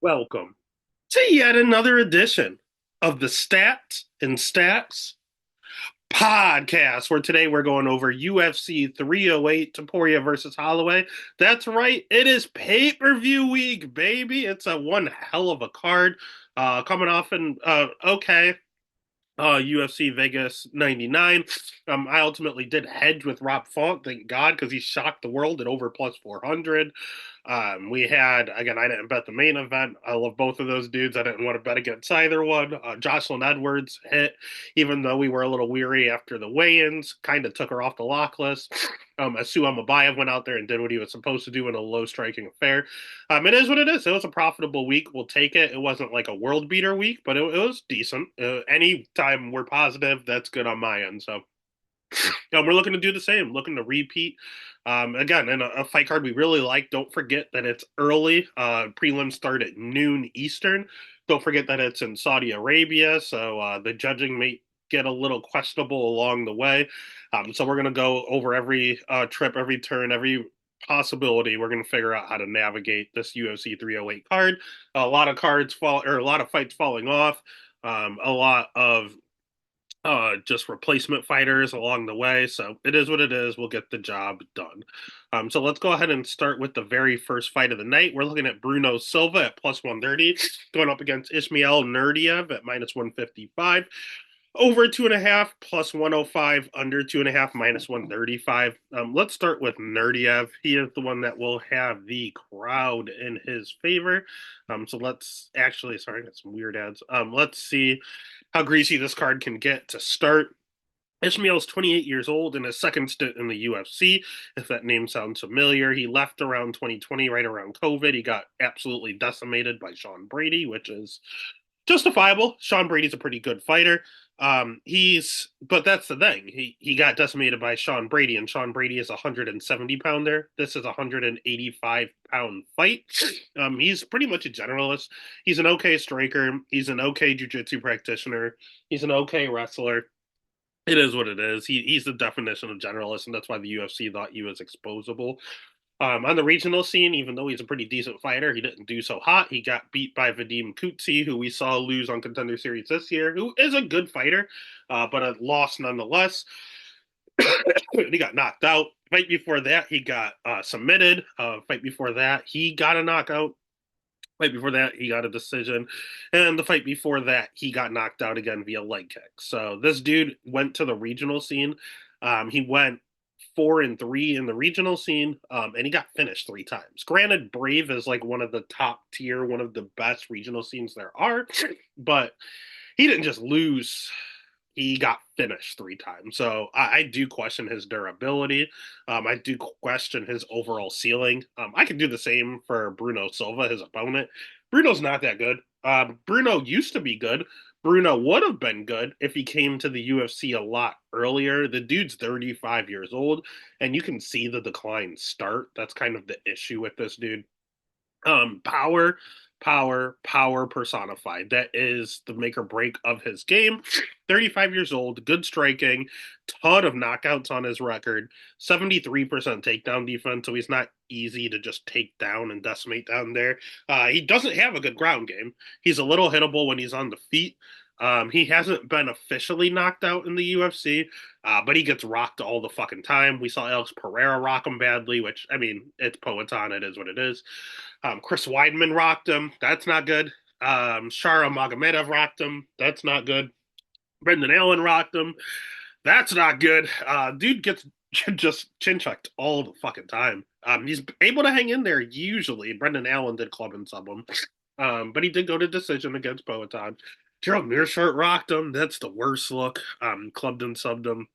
Welcome to yet another edition of the Stats and Stacks podcast, where today we're going over UFC 308 Topuria versus Holloway. That's right, it is pay-per-view week, baby. It's a one hell of a card. Coming off and okay, UFC Vegas 99. I ultimately did hedge with Rob Font, thank God, because he shocked the world at over plus 400. We had, again, I didn't bet the main event. I love both of those dudes. I didn't want to bet against either one. Jocelyn Edwards hit, even though we were a little weary after the weigh ins, kind of took her off the lock list. Asu Amabayev went out there and did what he was supposed to do in a low striking affair. It is what it is. It was a profitable week. We'll take it. It wasn't like a world beater week, but it was decent. Anytime we're positive, that's good on my end. So we're looking to do the same, looking to repeat. Again, in a fight card we really like. Don't forget that it's early. Prelims start at noon Eastern. Don't forget that it's in Saudi Arabia, so the judging may get a little questionable along the way. So we're going to go over every trip, every turn, every possibility. We're going to figure out how to navigate this UFC 308 card. A lot of cards fall, or a lot of fights falling off. A lot of just replacement fighters along the way. So it is what it is. We'll get the job done. So let's go ahead and start with the very first fight of the night. We're looking at Bruno Silva at plus 130, going up against Ismail Nurdiev at minus 155. Over 2.5 plus 105, under 2.5 minus 135. Let's start with Nurdiev. He is the one that will have the crowd in his favor. So let's actually, sorry, I got some weird ads. Let's see how greasy this card can get to start. Ishmael is 28 years old in his second stint in the UFC. If that name sounds familiar, he left around 2020, right around COVID. He got absolutely decimated by Sean Brady, which is justifiable. Sean Brady's a pretty good fighter. But that's the thing. He got decimated by Sean Brady, and Sean Brady is a 170 pounder. This is a 185-pound fight. He's pretty much a generalist. He's an okay striker. He's an okay jiu-jitsu practitioner. He's an okay wrestler. It is what it is. He's the definition of generalist, and that's why the UFC thought he was exposable. On the regional scene, even though he's a pretty decent fighter, he didn't do so hot. He got beat by Vadim Kutsi, who we saw lose on Contender Series this year, who is a good fighter, but a loss nonetheless. He got knocked out. Fight before that, he got submitted. Fight before that, he got a knockout. Fight before that, he got a decision. And the fight before that, he got knocked out again via leg kick. So this dude went to the regional scene. He went 4-3 in the regional scene, and he got finished 3 times. Granted, Brave is like one of the top tier, one of the best regional scenes there are, but he didn't just lose. He got finished 3 times. So I do question his durability. I do question his overall ceiling. I can do the same for Bruno Silva, his opponent. Bruno's not that good. Bruno used to be good. Bruno would have been good if he came to the UFC a lot earlier. The dude's 35 years old, and you can see the decline start. That's kind of the issue with this dude. Power, power personified. That is the make or break of his game. 35 years old, good striking, ton of knockouts on his record, 73% takedown defense, so he's not easy to just take down and decimate down there. He doesn't have a good ground game. He's a little hittable when he's on the feet. He hasn't been officially knocked out in the UFC, but he gets rocked all the fucking time. We saw Alex Pereira rock him badly, which, I mean, it's Poetan. It is what it is. Chris Weidman rocked him. That's not good. Shara Magomedov rocked him. That's not good. Brendan Allen rocked him. That's not good. Dude gets just chin checked all the fucking time. He's able to hang in there usually. Brendan Allen did club and sub him. But he did go to decision against Poetan. Gerald Mearshart rocked him. That's the worst look. Clubbed and subbed him.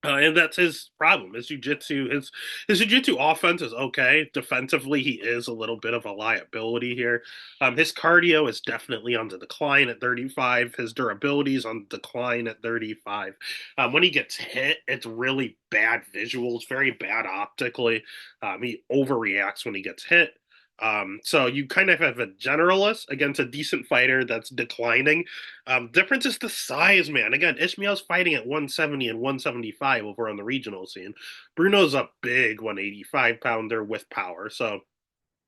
And that's his problem. His jiu-jitsu offense is okay. Defensively, he is a little bit of a liability here. His cardio is definitely on the decline at 35. His durability is on the decline at 35. When he gets hit, it's really bad visuals, very bad optically. He overreacts when he gets hit. So you kind of have a generalist against a decent fighter that's declining. Difference is the size, man. Again, Ishmael's fighting at 170 and 175 over on the regional scene. Bruno's a big 185 pounder with power. So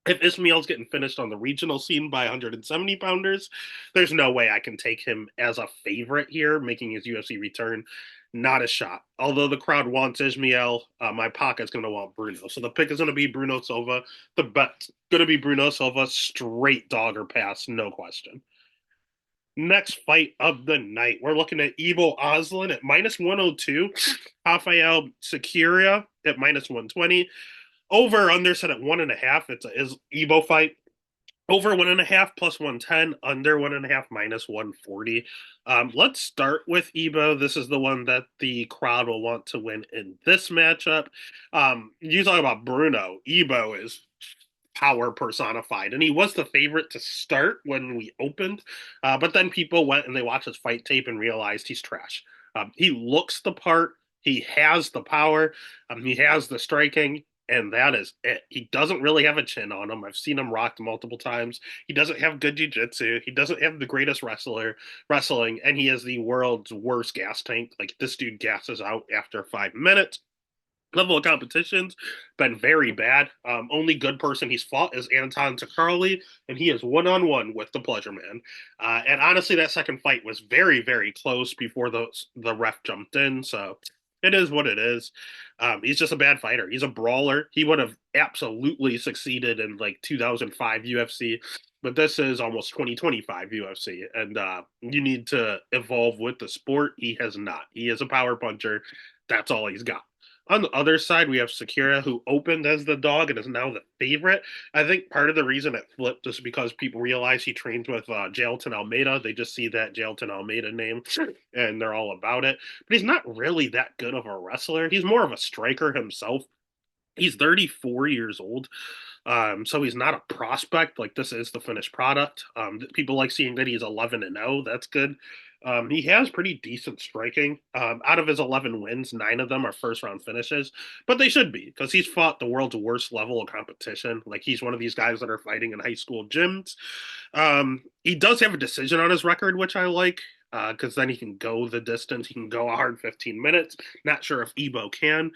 If Ismail's getting finished on the regional scene by 170 pounders, there's no way I can take him as a favorite here, making his UFC return. Not a shot. Although the crowd wants Ismail, my pocket's going to want Bruno. So the pick is going to be Bruno Silva. The bet's going to be Bruno Silva, straight dog or pass, no question. Next fight of the night, we're looking at Ivo Oslin at minus 102, Rafael Sequeira at minus 120. Over under set at 1.5. It's a is Evo fight. Over 1.5 plus 110, under 1.5 minus 140. Let's start with Ebo. This is the one that the crowd will want to win in this matchup. You talk about Bruno. Ebo is power personified, and he was the favorite to start when we opened. But then people went and they watched his fight tape and realized he's trash. He looks the part. He has the power. He has the striking, and that is it. He doesn't really have a chin on him. I've seen him rocked multiple times. He doesn't have good jiu-jitsu. He doesn't have the greatest wrestling, and he is the world's worst gas tank. Like, this dude gasses out after 5 minutes. Level of competition's been very bad. Only good person he's fought is Anton Takarli, and he is one-on-one with the Pleasure Man. And honestly, that second fight was very, very close before the ref jumped in. So it is what it is. He's just a bad fighter. He's a brawler. He would have absolutely succeeded in like 2005 UFC, but this is almost 2025 UFC, and you need to evolve with the sport. He has not. He is a power puncher. That's all he's got. On the other side, we have Sakura, who opened as the dog and is now the favorite. I think part of the reason it flipped is because people realize he trains with Jailton Almeida. They just see that Jailton Almeida name and they're all about it. But he's not really that good of a wrestler. He's more of a striker himself. He's 34 years old. So he's not a prospect. Like, this is the finished product. People like seeing that he's 11-0. That's good. He has pretty decent striking. Out of his 11 wins, 9 of them are first round finishes, but they should be because he's fought the world's worst level of competition. Like, he's one of these guys that are fighting in high school gyms. He does have a decision on his record, which I like because then he can go the distance. He can go a hard 15 minutes. Not sure if Ebo can.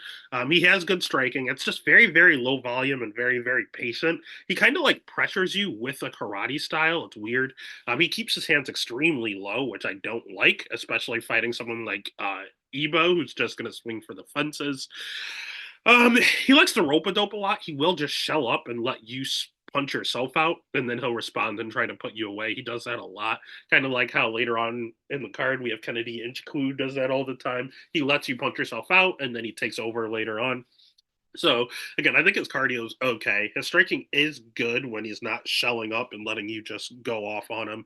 He has good striking. It's just very, very low volume and very, very patient. He kind of like pressures you with a karate style. It's weird. He keeps his hands extremely low, which I don't like, especially fighting someone like Ebo, who's just going to swing for the fences. He likes to rope a dope a lot. He will just shell up and let you punch yourself out, and then he'll respond and try to put you away. He does that a lot. Kind of like how later on in the card we have Kennedy Inchku does that all the time. He lets you punch yourself out, and then he takes over later on. So again, I think his cardio is okay. His striking is good when he's not shelling up and letting you just go off on him.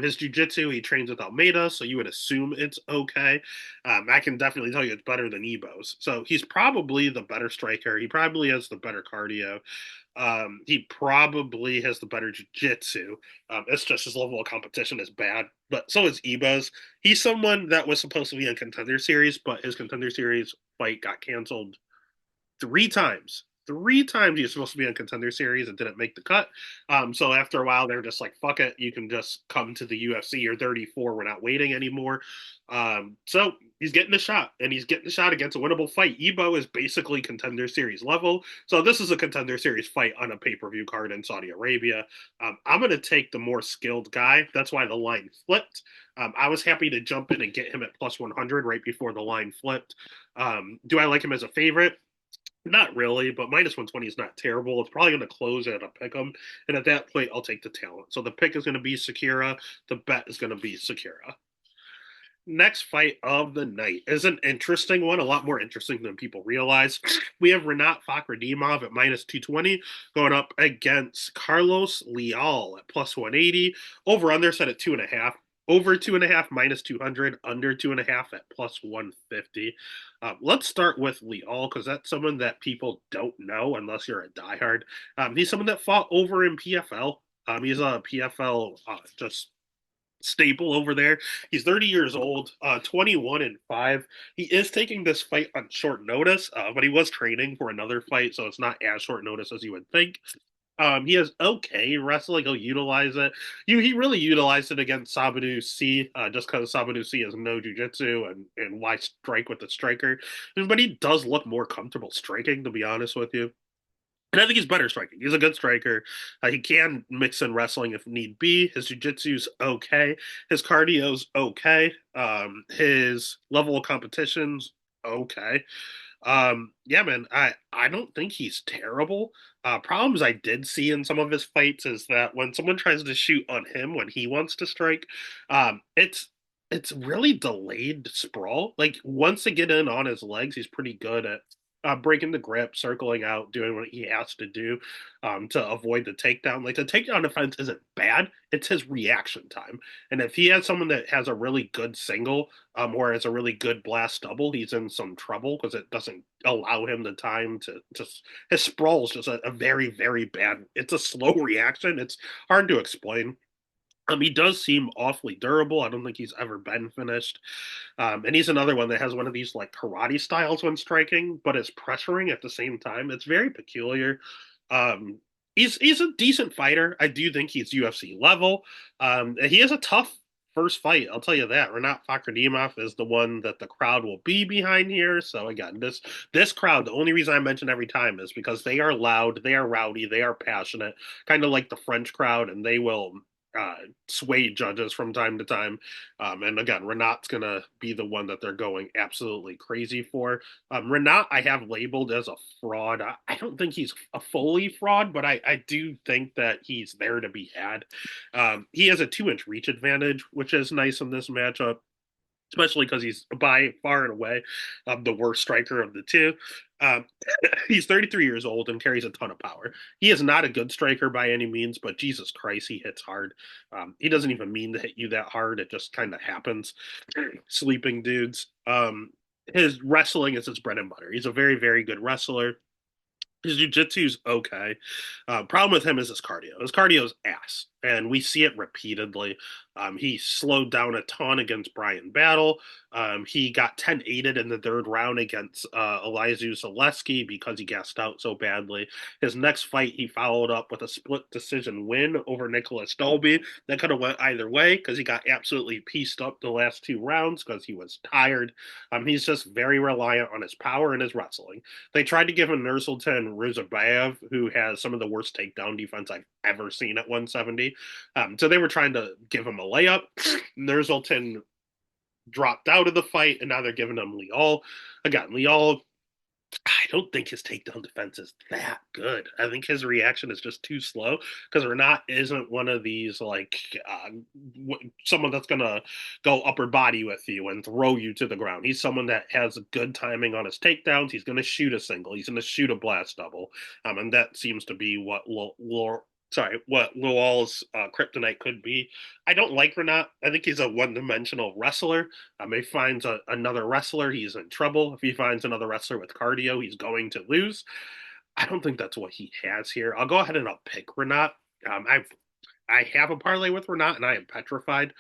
His jujitsu, he trains with Almeida, so you would assume it's okay. I can definitely tell you it's better than Ebo's. So he's probably the better striker. He probably has the better cardio. He probably has the better jiu-jitsu. It's just his level of competition is bad, but so is Ebo's. He's someone that was supposed to be in Contender Series, but his Contender Series fight got canceled 3 times. 3 times he was supposed to be on Contender Series and didn't make the cut. So after a while, they're just like, fuck it. You can just come to the UFC. You're 34. We're not waiting anymore. So he's getting a shot, and he's getting a shot against a winnable fight. Ebo is basically Contender Series level. So this is a Contender Series fight on a pay-per-view card in Saudi Arabia. I'm going to take the more skilled guy. That's why the line flipped. I was happy to jump in and get him at plus 100 right before the line flipped. Do I like him as a favorite? Not really, but minus 120 is not terrible. It's probably going to close at a pick 'em. And at that point, I'll take the talent. So the pick is going to be Sakura. The bet is going to be Sakura. Next fight of the night is an interesting one, a lot more interesting than people realize. We have Renat Fakhretdinov at minus 220 going up against Carlos Leal at plus 180. Over under set at 2.5. Over 2.5 minus 200, under 2.5 at plus 150. Let's start with Leal because that's someone that people don't know unless you're a diehard. He's someone that fought over in PFL. He's a PFL just staple over there. He's 30 years old, 21-5. He is taking this fight on short notice, but he was training for another fight, so it's not as short notice as you would think. He has okay wrestling. He'll utilize it. He really utilized it against Sabadu C, just because Sabadu C has no jujitsu and why strike with the striker. But he does look more comfortable striking, to be honest with you. And I think he's better striking. He's a good striker. He can mix in wrestling if need be. His jiu-jitsu's okay. His cardio's okay. His level of competition's okay. Yeah, man, I don't think he's terrible. Problems I did see in some of his fights is that when someone tries to shoot on him when he wants to strike, it's really delayed sprawl. Like once they get in on his legs, he's pretty good at breaking the grip, circling out, doing what he has to do to avoid the takedown. Like the takedown defense isn't bad; it's his reaction time. And if he has someone that has a really good single or has a really good blast double, he's in some trouble because it doesn't allow him the time to just his sprawl is just a very very bad. It's a slow reaction. It's hard to explain. He does seem awfully durable. I don't think he's ever been finished. And he's another one that has one of these like karate styles when striking, but is pressuring at the same time. It's very peculiar. Um, he's a decent fighter. I do think he's UFC level. He has a tough first fight. I'll tell you that. Renat Fakhretdinov is the one that the crowd will be behind here. So again, this crowd, the only reason I mention every time is because they are loud, they are rowdy, they are passionate, kind of like the French crowd, and they will uh, sway judges from time to time. And again, Renat's going to be the one that they're going absolutely crazy for. Renat, I have labeled as a fraud. I don't think he's a fully fraud, but I do think that he's there to be had. He has a 2 inch reach advantage, which is nice in this matchup, especially because he's by far and away the worst striker of the two. Um, he's 33 years old and carries a ton of power. He is not a good striker by any means, but Jesus Christ, he hits hard. He doesn't even mean to hit you that hard. It just kind of happens. Sleeping dudes. His wrestling is his bread and butter. He's a very, very good wrestler. His jujitsu's okay. Problem with him is his cardio. His cardio's ass, and we see it repeatedly. He slowed down a ton against Brian Battle. He got 10-8'd in the third round against Elizu Zaleski because he gassed out so badly. His next fight, he followed up with a split decision win over Nicholas Dolby. That could have went either way because he got absolutely pieced up the last 2 rounds because he was tired. He's just very reliant on his power and his wrestling. They tried to give him Nursultan Ruzabayev, who has some of the worst takedown defense I've ever seen at 170. So they were trying to give him a layup. Nursultan dropped out of the fight, and now they're giving him Leal. Again, Leal, I don't think his takedown defense is that good. I think his reaction is just too slow because Renat isn't one of these like someone that's gonna go upper body with you and throw you to the ground. He's someone that has good timing on his takedowns. He's gonna shoot a single. He's gonna shoot a blast double, and that seems to be what what Lual's kryptonite could be. I don't like Renat. I think he's a one-dimensional wrestler. If he finds another wrestler, he's in trouble. If he finds another wrestler with cardio, he's going to lose. I don't think that's what he has here. I'll go ahead and I'll pick Renat. I have a parlay with Renat, and I am petrified.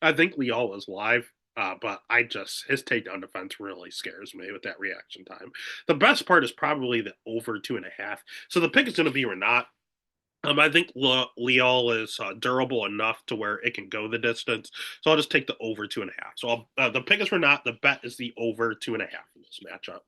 I think Leal is live. But I just his takedown defense really scares me with that reaction time. The best part is probably the over 2.5. So the pick is going to be Renat. I think Leal is durable enough to where it can go the distance. So I'll just take the over 2.5. So the pick is Renat. The bet is the over 2.5 in this matchup.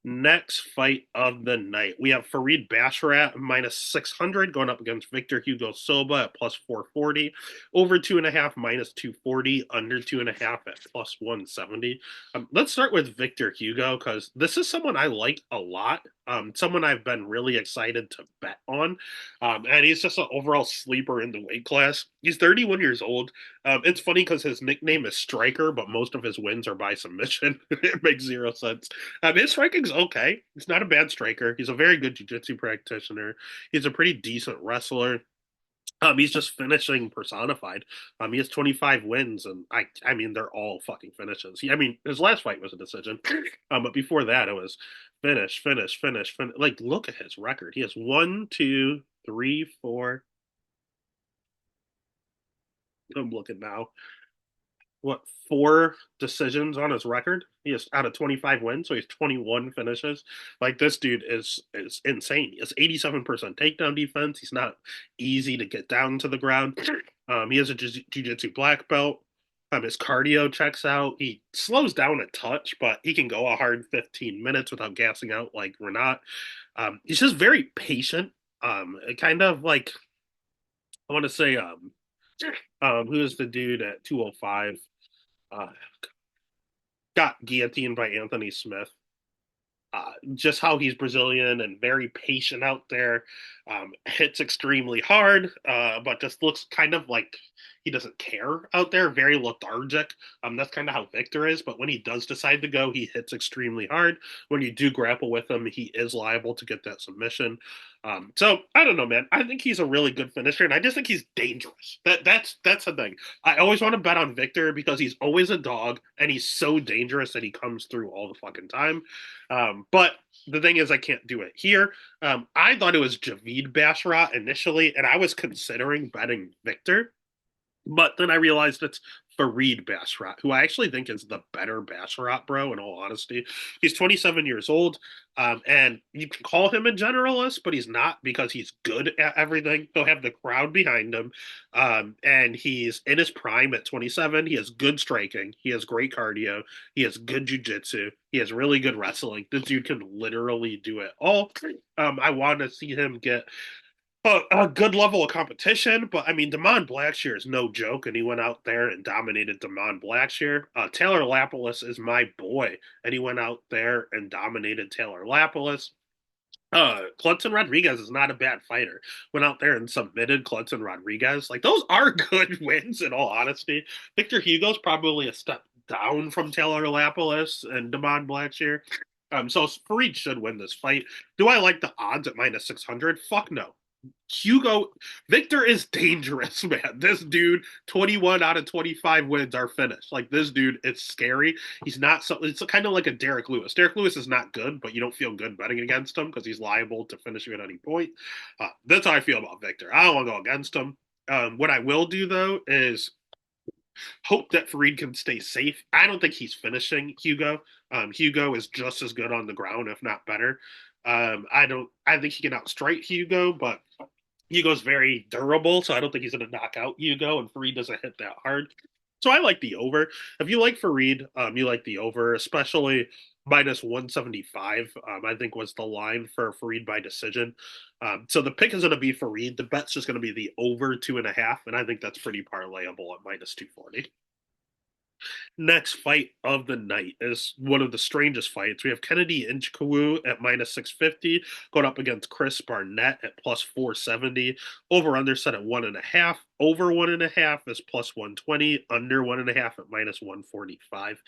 Next fight of the night, we have Farid Basharat minus 600 going up against Victor Hugo Silva at plus 440, over 2.5 minus 240, under 2.5 at plus 170. Let's start with Victor Hugo because this is someone I like a lot. Someone I've been really excited to bet on. And he's just an overall sleeper in the weight class. He's 31 years old. It's funny because his nickname is Striker, but most of his wins are by submission. It makes zero sense. His striking's okay. He's not a bad striker. He's a very good jiu-jitsu practitioner. He's a pretty decent wrestler. He's just finishing personified. He has 25 wins, and I mean, they're all fucking finishes. I mean, his last fight was a decision, but before that, it was finish, finish, finish, finish. Like, look at his record. He has one, two, three, four. I'm looking now. What, four decisions on his record? He has out of 25 wins, so he's 21 finishes. Like this dude is insane. He has 87% takedown defense. He's not easy to get down to the ground. He has a jiu-jitsu black belt. His cardio checks out. He slows down a touch, but he can go a hard 15 minutes without gassing out like Renat. He's just very patient. Kind of like I want to say, who is the dude at 205? Uh, got guillotined by Anthony Smith. Just how he's Brazilian and very patient out there. Hits extremely hard, but just looks kind of like he doesn't care out there, very lethargic. That's kind of how Victor is, but when he does decide to go, he hits extremely hard. When you do grapple with him, he is liable to get that submission. So I don't know, man. I think he's a really good finisher, and I just think he's dangerous. That's the thing. I always want to bet on Victor because he's always a dog, and he's so dangerous that he comes through all the fucking time. But the thing is, I can't do it here. I thought it was Javid Basharat initially, and I was considering betting Victor. But then I realized it's Farid Basharat, who I actually think is the better Basharat, bro, in all honesty. He's 27 years old, and you can call him a generalist, but he's not because he's good at everything. He'll have the crowd behind him, and he's in his prime at 27. He has good striking. He has great cardio. He has good jujitsu. He has really good wrestling. This dude can literally do it all. I want to see him get a good level of competition, but I mean, Damon Blackshear is no joke, and he went out there and dominated Damon Blackshear. Taylor Lapilus is my boy, and he went out there and dominated Taylor Lapilus. Cludson Rodriguez is not a bad fighter. Went out there and submitted Cludson Rodriguez. Like, those are good wins, in all honesty. Victor Hugo's probably a step down from Taylor Lapilus and Damon Blackshear. So Farid should win this fight. Do I like the odds at -600? Fuck no. Hugo Victor is dangerous, man. This dude, 21 out of 25 wins are finished. Like, this dude, it's scary. He's not so it's kind of like a Derek Lewis. Derek Lewis is not good, but you don't feel good betting against him because he's liable to finish you at any point. That's how I feel about Victor. I don't want to go against him. What I will do though is hope that Farid can stay safe. I don't think he's finishing Hugo. Hugo is just as good on the ground, if not better. I don't. I think he can outstrike Hugo, but Hugo's very durable, so I don't think he's going to knock out Hugo, and Farid doesn't hit that hard. So I like the over. If you like Farid, you like the over, especially -175. I think was the line for Farid by decision. So the pick is going to be Farid. The bet's just going to be the over 2.5, and I think that's pretty parlayable at -240. Next fight of the night is one of the strangest fights. We have Kennedy Nzechukwu at -650 going up against Chris Barnett at +470. Over under set at 1.5. Over 1.5 is +120. Under 1.5 at -145.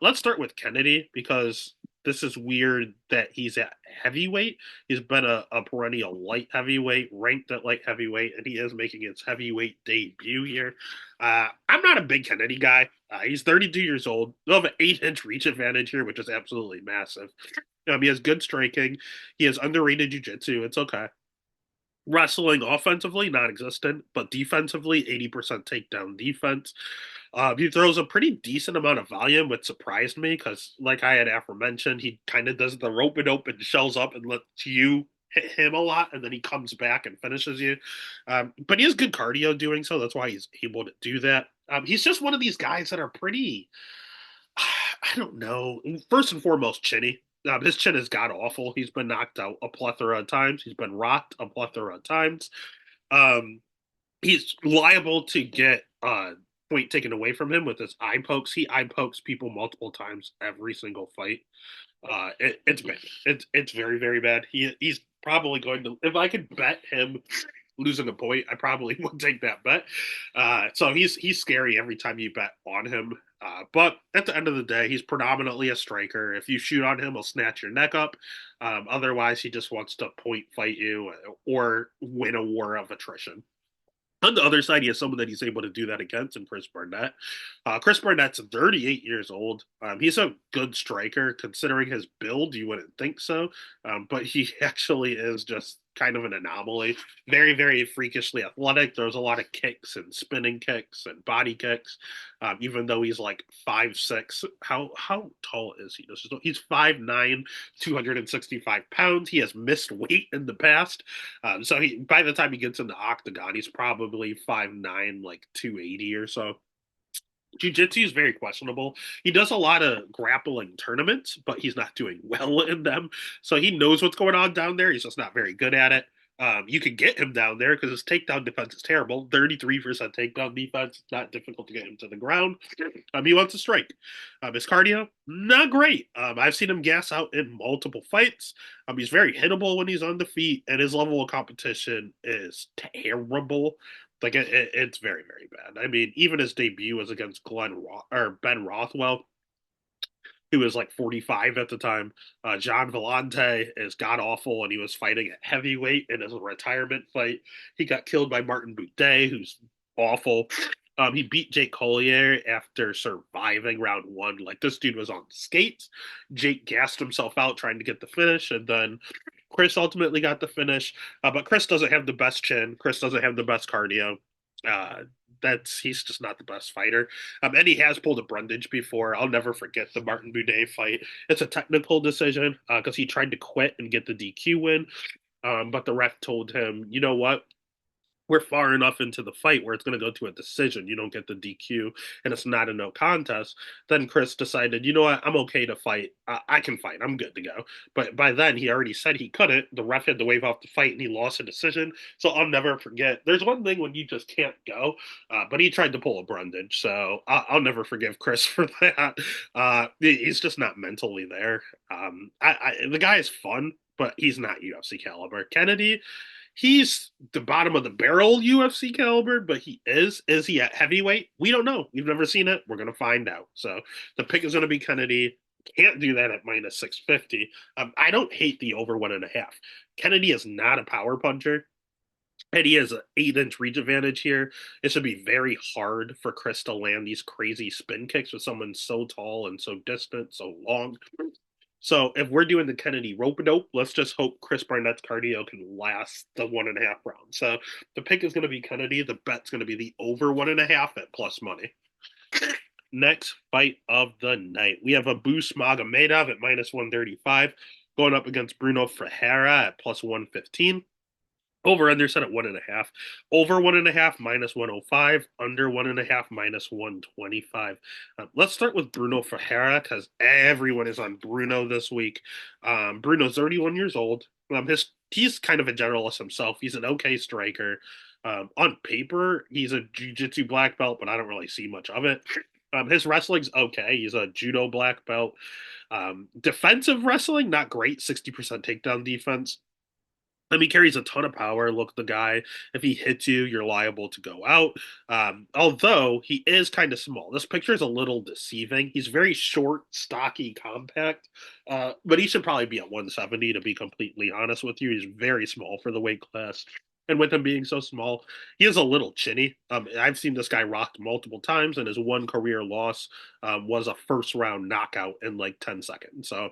Let's start with Kennedy because this is weird that he's at heavyweight. He's been a perennial light heavyweight, ranked at light heavyweight, and he is making his heavyweight debut here. I'm not a big Kennedy guy. He's 32 years old. He'll have an 8-inch reach advantage here, which is absolutely massive. He has good striking. He has underrated jiu-jitsu. It's okay. Wrestling offensively, non existent, but defensively, 80% takedown defense. He throws a pretty decent amount of volume, which surprised me because, like I had aforementioned, he kind of does the rope and open, shells up, and lets you hit him a lot, and then he comes back and finishes you. But he has good cardio doing so. That's why he's able to do that. He's just one of these guys that are pretty, I don't know, first and foremost, chinny. His chin is god awful. He's been knocked out a plethora of times. He's been rocked a plethora of times. Um, he's liable to get point taken away from him with his eye pokes. He eye pokes people multiple times every single fight. It's bad. It's very very bad. He's probably going to. If I could bet him losing a point, I probably would take that bet. So he's scary every time you bet on him. But at the end of the day, he's predominantly a striker. If you shoot on him, he'll snatch your neck up. Otherwise, he just wants to point fight you or win a war of attrition. On the other side, he has someone that he's able to do that against in Chris Barnett. Chris Barnett's 38 years old. He's a good striker. Considering his build, you wouldn't think so. But he actually is just kind of an anomaly. Very, very freakishly athletic. Throws a lot of kicks and spinning kicks and body kicks. Even though he's like 5'6". How tall is he? He's 5'9", 265 pounds. He has missed weight in the past. So by the time he gets in the octagon, he's probably 5'9", like 280 or so. Jiu-Jitsu is very questionable. He does a lot of grappling tournaments, but he's not doing well in them. So he knows what's going on down there. He's just not very good at it. You could get him down there because his takedown defense is terrible. 33% takedown defense. It's not difficult to get him to the ground. He wants to strike. His cardio, not great. I've seen him gas out in multiple fights. He's very hittable when he's on the feet, and his level of competition is terrible. Like it's very, very bad. I mean, even his debut was against Ben Rothwell, who was like 45 at the time. John Vellante is god awful, and he was fighting at heavyweight in his retirement fight. He got killed by Martin Butte, who's awful. He beat Jake Collier after surviving round one. Like this dude was on skates. Jake gassed himself out trying to get the finish, and then Chris ultimately got the finish. But Chris doesn't have the best chin. Chris doesn't have the best cardio. Uh, that's he's just not the best fighter. And he has pulled a Brundage before. I'll never forget the Martin Budet fight. It's a technical decision because he tried to quit and get the DQ win, but the ref told him, you know what? We're far enough into the fight where it's going to go to a decision. You don't get the DQ, and it's not a no contest. Then Chris decided, you know what? I'm okay to fight. I can fight. I'm good to go. But by then, he already said he couldn't. The ref had to wave off the fight, and he lost a decision. So I'll never forget. There's one thing when you just can't go, but he tried to pull a Brundage. So I'll never forgive Chris for that. He's just not mentally there. The guy is fun, but he's not UFC caliber. Kennedy, he's the bottom of the barrel UFC caliber, but he is. Is he at heavyweight? We don't know. We've never seen it. We're gonna find out. So the pick is gonna be Kennedy. Can't do that at minus 650. I don't hate the over 1.5. Kennedy is not a power puncher. And he has an 8-inch reach advantage here. It should be very hard for Chris to land these crazy spin kicks with someone so tall and so distant, so long. So if we're doing the Kennedy rope a dope, let's just hope Chris Barnett's cardio can last the 1.5 rounds. So the pick is going to be Kennedy. The bet's going to be the over 1.5 at plus money. Next fight of the night, we have Abus Magomedov at minus 135 going up against Bruno Ferreira at plus 115. Over under set at 1.5. Over 1.5 minus 105. Under 1.5 minus 125. Let's start with Bruno Ferreira because everyone is on Bruno this week. Bruno's 31 years old. He's kind of a generalist himself. He's an okay striker. On paper, he's a jiu-jitsu black belt, but I don't really see much of it. His wrestling's okay. He's a judo black belt. Defensive wrestling, not great. 60% takedown defense. He carries a ton of power. Look, the guy, if he hits you, you're liable to go out. Although he is kind of small. This picture is a little deceiving. He's very short, stocky, compact, but he should probably be at 170, to be completely honest with you. He's very small for the weight class. And with him being so small, he is a little chinny. I've seen this guy rocked multiple times, and his one career loss was a first round knockout in like 10 seconds. So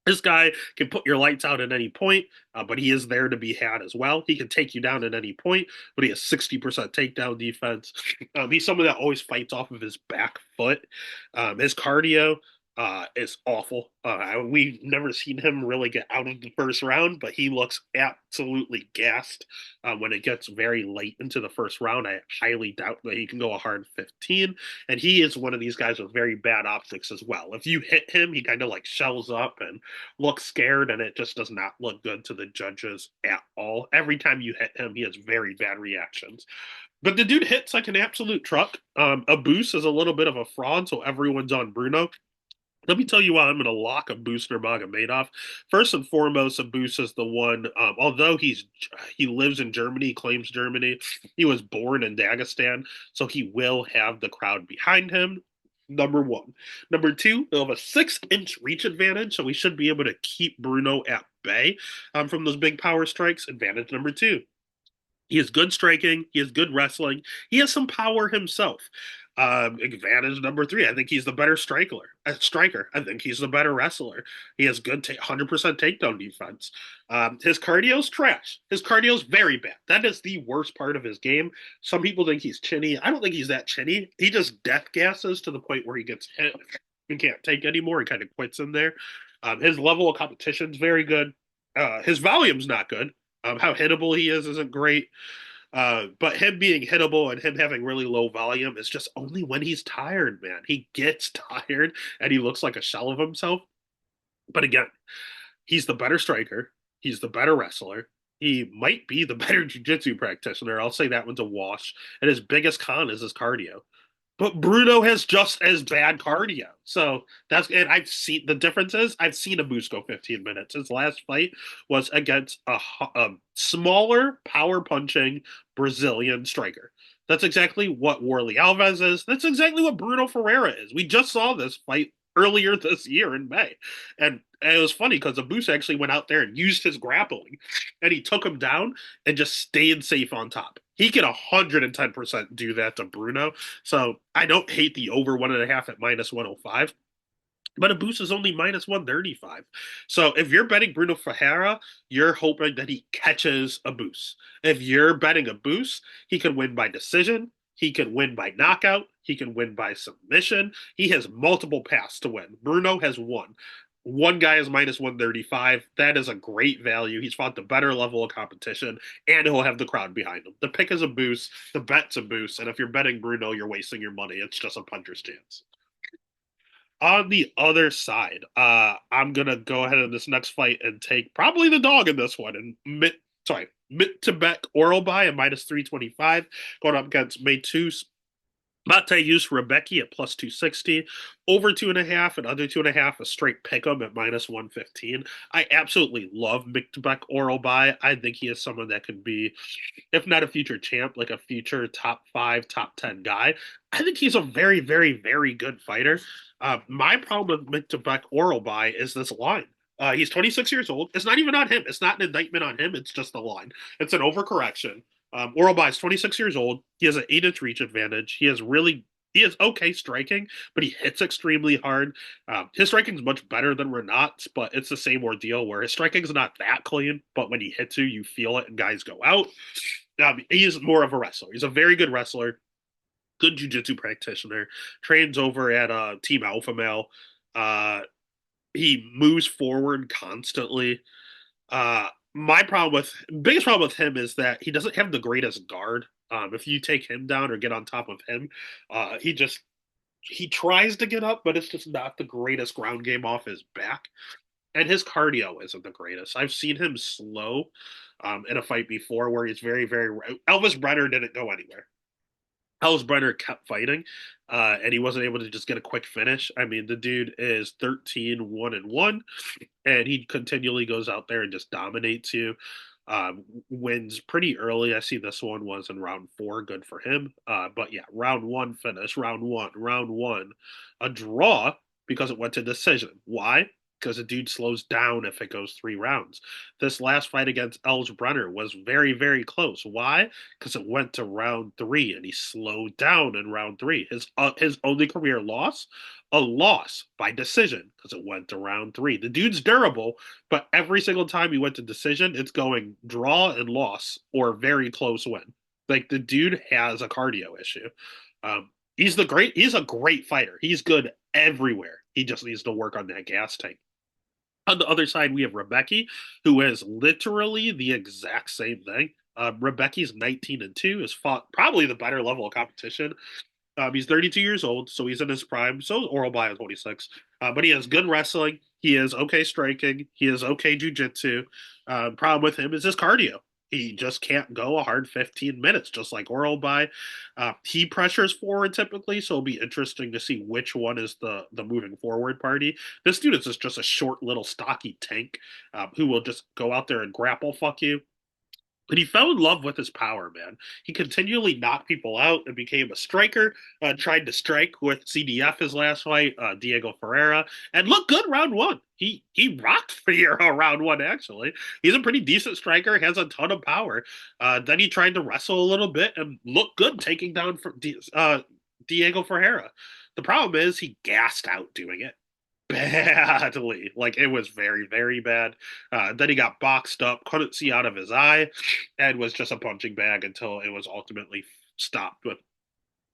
this guy can put your lights out at any point, but he is there to be had as well. He can take you down at any point, but he has 60% takedown defense. He's someone that always fights off of his back foot. His cardio is awful. We've never seen him really get out of the first round, but he looks absolutely gassed when it gets very late into the first round. I highly doubt that he can go a hard 15. And he is one of these guys with very bad optics as well. If you hit him, he kind of like shells up and looks scared, and it just does not look good to the judges at all. Every time you hit him, he has very bad reactions. But the dude hits like an absolute truck. Abus is a little bit of a fraud, so everyone's on Bruno. Let me tell you why I'm going to lock a booster Magomedov. First and foremost, Abus is the one. Although he lives in Germany, claims Germany, he was born in Dagestan, so he will have the crowd behind him. Number one. Number two, he'll have a 6-inch reach advantage, so we should be able to keep Bruno at bay from those big power strikes. Advantage number two. He has good striking. He has good wrestling. He has some power himself. Advantage number three. I think he's the better striker. I think he's the better wrestler. He has good 100% takedown defense. His cardio's trash. His cardio's very bad. That is the worst part of his game. Some people think he's chinny. I don't think he's that chinny. He just death gasses to the point where he gets hit and can't take anymore. He kind of quits in there. His level of competition is very good. His volume's not good. How hittable he is isn't great. But him being hittable and him having really low volume is just only when he's tired, man. He gets tired and he looks like a shell of himself. But again, he's the better striker. He's the better wrestler. He might be the better jiu-jitsu practitioner. I'll say that one's a wash. And his biggest con is his cardio. But Bruno has just as bad cardio. So that's and I've seen the difference is I've seen a Moose go 15 minutes. His last fight was against a smaller power punching Brazilian striker. That's exactly what Warley Alves is. That's exactly what Bruno Ferreira is. We just saw this fight earlier this year in May. And it was funny because Abus actually went out there and used his grappling and he took him down and just stayed safe on top. He can 110% do that to Bruno. So I don't hate the over 1.5 at minus 105. But a boost is only minus 135. So if you're betting Bruno Ferreira, you're hoping that he catches a boost. If you're betting a boost, he can win by decision. He can win by knockout. He can win by submission. He has multiple paths to win. Bruno has one. One guy is minus 135. That is a great value. He's fought the better level of competition, and he'll have the crowd behind him. The pick is a boost. The bet's a boost. And if you're betting Bruno, you're wasting your money. It's just a puncher's chance. On the other side, I'm gonna go ahead in this next fight and take probably the dog in this one and Mit Tibet oral buy at minus 325 going up against Mateus Mateusz Rebecki at plus 260, over 2.5 and under 2.5, a straight pick 'em at minus 115. I absolutely love Mick oral buy. I think he is someone that could be, if not a future champ, like a future top five, top 10 guy. I think he's a very, very, very good fighter. My problem with Mick oral buy is this line. He's 26 years old. It's not even on him. It's not an indictment on him. It's just a line. It's an overcorrection. Oralby is 26 years old. He has an 8-inch reach advantage. He is okay striking, but he hits extremely hard. His striking is much better than Renat's, but it's the same ordeal where his striking is not that clean, but when he hits you, you feel it and guys go out. He is more of a wrestler. He's a very good wrestler, good jiu-jitsu practitioner, trains over at Team Alpha Male. Uh, he moves forward constantly. My problem with biggest problem with him is that he doesn't have the greatest guard. If you take him down or get on top of him, he tries to get up, but it's just not the greatest ground game off his back. And his cardio isn't the greatest. I've seen him slow in a fight before where he's very, very. Elvis Brenner didn't go anywhere. Elvis Brenner kept fighting, and he wasn't able to just get a quick finish. I mean, the dude is 13-1-1, and he continually goes out there and just dominates you. Wins pretty early. I see this one was in round 4. Good for him. But yeah, round 1 finish, round one, a draw because it went to decision. Why? Because the dude slows down if it goes 3 rounds. This last fight against Els Brenner was very, very close. Why? Because it went to round 3 and he slowed down in round 3. His only career loss, a loss by decision because it went to round 3. The dude's durable, but every single time he went to decision, it's going draw and loss or very close win. Like the dude has a cardio issue. He's a great fighter. He's good everywhere. He just needs to work on that gas tank. On the other side, we have Rebecki, who is literally the exact same thing. Rebecki's 19-2, has fought probably the better level of competition. He's 32 years old, so he's in his prime. So is Oral By at 26. But he has good wrestling. He is okay striking. He is okay jujitsu. Problem with him is his cardio. He just can't go a hard 15 minutes, just like Oral By. He pressures forward typically, so it'll be interesting to see which one is the moving forward party. This dude is just a short, little, stocky tank who will just go out there and grapple fuck you. But he fell in love with his power, man. He continually knocked people out and became a striker. Tried to strike with CDF his last fight, Diego Ferreira, and looked good round 1. He rocked Ferreira round 1, actually. He's a pretty decent striker, has a ton of power. Then he tried to wrestle a little bit and looked good taking down Diego Ferreira. The problem is he gassed out doing it badly. Like it was very, very bad. Then he got boxed up, couldn't see out of his eye, and was just a punching bag until it was ultimately stopped with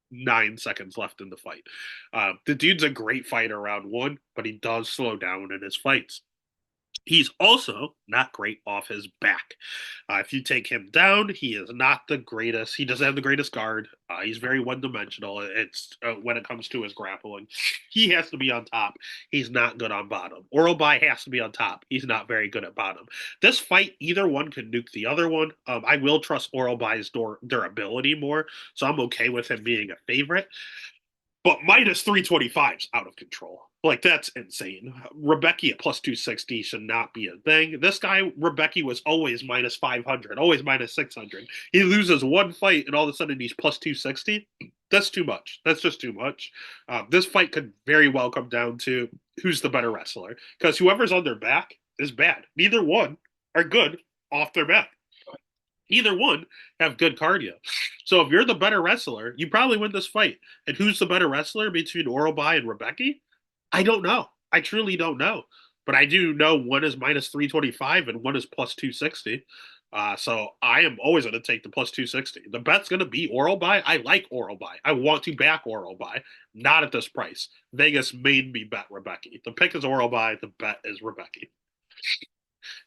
9 seconds left in the fight. The dude's a great fighter round 1, but he does slow down in his fights. He's also not great off his back. If you take him down, he is not the greatest. He doesn't have the greatest guard. He's very one dimensional. It's when it comes to his grappling, he has to be on top. He's not good on bottom. Oralbai has to be on top. He's not very good at bottom. This fight, either one could nuke the other one. I will trust Oralbai's durability more, so I'm okay with him being a favorite. But minus 325 is out of control. Like, that's insane. Rebecca at plus 260 should not be a thing. This guy, Rebecca, was always minus 500, always minus 600. He loses one fight, and all of a sudden he's plus 260. That's too much. That's just too much. This fight could very well come down to who's the better wrestler, because whoever's on their back is bad. Neither one are good off their back. Either one have good cardio. So if you're the better wrestler, you probably win this fight. And who's the better wrestler between Oralbai and Rebecca? I don't know. I truly don't know. But I do know one is minus 325 and one is plus 260. So I am always going to take the plus 260. The bet's going to be Oralbai. I like Oralbai. I want to back Oralbai. Not at this price. Vegas made me bet Rebecca. The pick is Oralbai. The bet is Rebecca.